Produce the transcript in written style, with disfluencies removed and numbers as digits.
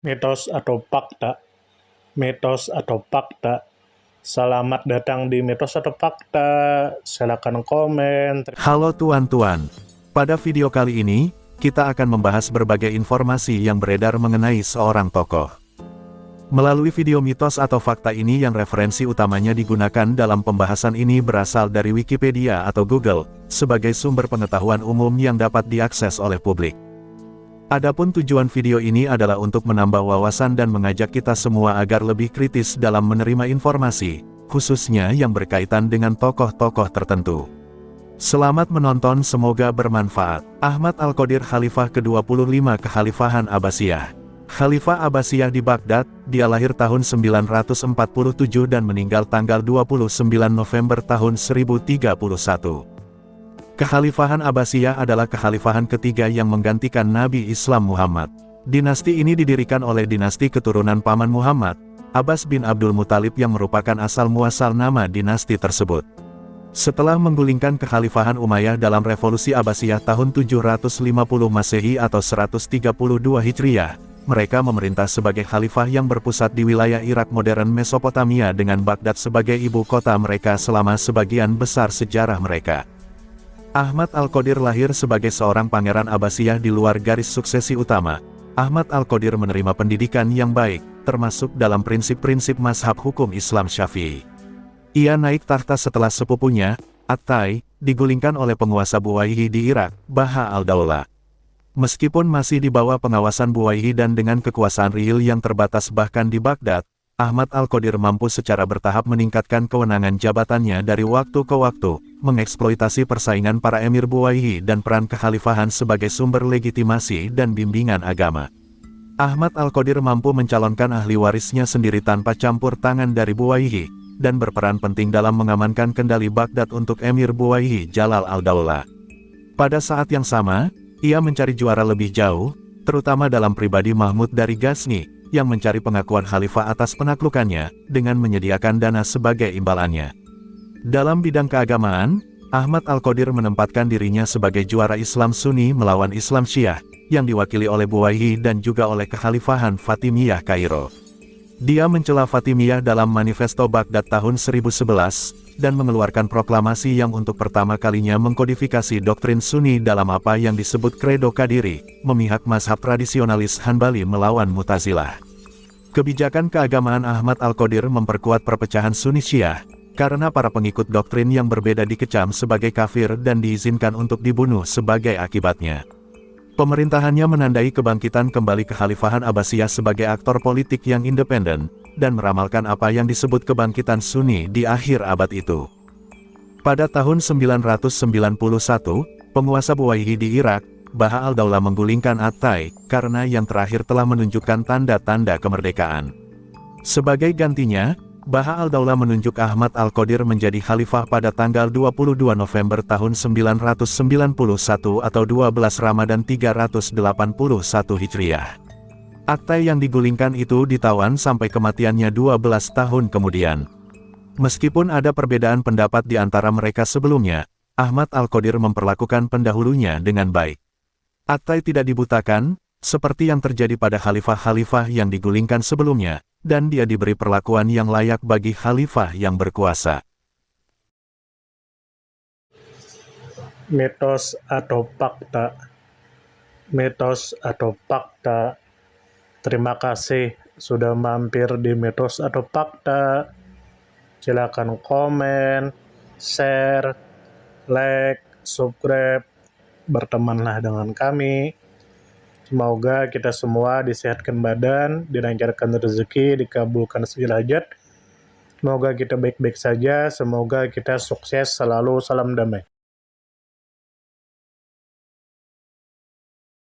Mitos atau fakta? Mitos atau fakta? Selamat datang di Mitos atau Fakta. Silakan komen. Halo tuan-tuan. Pada video kali ini, kita akan membahas berbagai informasi yang beredar mengenai seorang tokoh. Melalui video mitos atau fakta ini yang referensi utamanya digunakan dalam pembahasan ini berasal dari Wikipedia atau Google, sebagai sumber pengetahuan umum yang dapat diakses oleh publik. Adapun tujuan video ini adalah untuk menambah wawasan dan mengajak kita semua agar lebih kritis dalam menerima informasi, khususnya yang berkaitan dengan tokoh-tokoh tertentu. Selamat menonton, semoga bermanfaat. Ahmad Al-Qadir, Khalifah ke-25 Kekhalifahan Abbasiyah. Khalifah Abbasiyah di Baghdad, dia lahir tahun 947 dan meninggal tanggal 29 November tahun 1031. Kekhalifahan Abbasiyah adalah kekhalifahan ketiga yang menggantikan Nabi Islam Muhammad. Dinasti ini didirikan oleh dinasti keturunan paman Muhammad, Abbas bin Abdul Muthalib, yang merupakan asal muasal nama dinasti tersebut. Setelah menggulingkan kekhalifahan Umayyah dalam revolusi Abbasiyah tahun 750 Masehi atau 132 Hijriyah, mereka memerintah sebagai khalifah yang berpusat di wilayah Irak modern Mesopotamia dengan Baghdad sebagai ibu kota mereka selama sebagian besar sejarah mereka. Ahmad Al-Qadir lahir sebagai seorang pangeran Abbasiyah di luar garis suksesi utama. Ahmad Al-Qadir menerima pendidikan yang baik, termasuk dalam prinsip-prinsip mazhab hukum Islam Syafi'i. Ia naik takhta setelah sepupunya, At-Tai, digulingkan oleh penguasa Buwayhi di Irak, Baha al-Daulah. Meskipun masih di bawah pengawasan Buwayhi dan dengan kekuasaan real yang terbatas bahkan di Baghdad, Ahmad Al-Qadir mampu secara bertahap meningkatkan kewenangan jabatannya dari waktu ke waktu, mengeksploitasi persaingan para emir Buwayhi dan peran kekhalifahan sebagai sumber legitimasi dan bimbingan agama. Ahmad Al-Qadir mampu mencalonkan ahli warisnya sendiri tanpa campur tangan dari Buwayhi, dan berperan penting dalam mengamankan kendali Baghdad untuk emir Buwayhi Jalal al-Daulah. Pada saat yang sama, ia mencari juara lebih jauh, terutama dalam pribadi Mahmud dari Ghazni, yang mencari pengakuan khalifah atas penaklukannya, dengan menyediakan dana sebagai imbalannya. Dalam bidang keagamaan, Ahmad Al-Qadir menempatkan dirinya sebagai juara Islam Sunni melawan Islam Syiah, yang diwakili oleh Buwayhi dan juga oleh kekhalifahan Fatimiyah Kairo. Dia mencela Fatimiyah dalam Manifesto Baghdad tahun 1011, dan mengeluarkan proklamasi yang untuk pertama kalinya mengkodifikasi doktrin Sunni dalam apa yang disebut Kredo Qadiri, memihak mazhab tradisionalis Hanbali melawan Mu'tazilah. Kebijakan keagamaan Ahmad Al-Qadir memperkuat perpecahan Sunni Syiah, karena para pengikut doktrin yang berbeda dikecam sebagai kafir dan diizinkan untuk dibunuh sebagai akibatnya. Pemerintahannya menandai kebangkitan kembali kekhalifahan Abbasiyah sebagai aktor politik yang independen, dan meramalkan apa yang disebut kebangkitan Sunni di akhir abad itu. Pada tahun 991, penguasa Buwayhi di Irak, Baha al-Daulah, menggulingkan At-Tai, karena yang terakhir telah menunjukkan tanda-tanda kemerdekaan. Sebagai gantinya, Baha al-Daulah menunjuk Ahmad Al-Qadir menjadi khalifah pada tanggal 22 November tahun 991 atau 12 Ramadan 381 Hijriyah. At-Tai yang digulingkan itu ditawan sampai kematiannya 12 tahun kemudian. Meskipun ada perbedaan pendapat di antara mereka sebelumnya, Ahmad Al-Qadir memperlakukan pendahulunya dengan baik. At-Tai tidak dibutakan, seperti yang terjadi pada khalifah-khalifah yang digulingkan sebelumnya, dan dia diberi perlakuan yang layak bagi khalifah yang berkuasa. Mitos atau fakta? Mitos atau fakta? Terima kasih sudah mampir di Mitos atau Fakta. Silakan komen, share, like, subscribe, bertemanlah dengan kami. Semoga kita semua disehatkan badan, dilancarkan rezeki, dikabulkan segala hajat. Semoga kita baik-baik saja, semoga kita sukses selalu. Salam damai.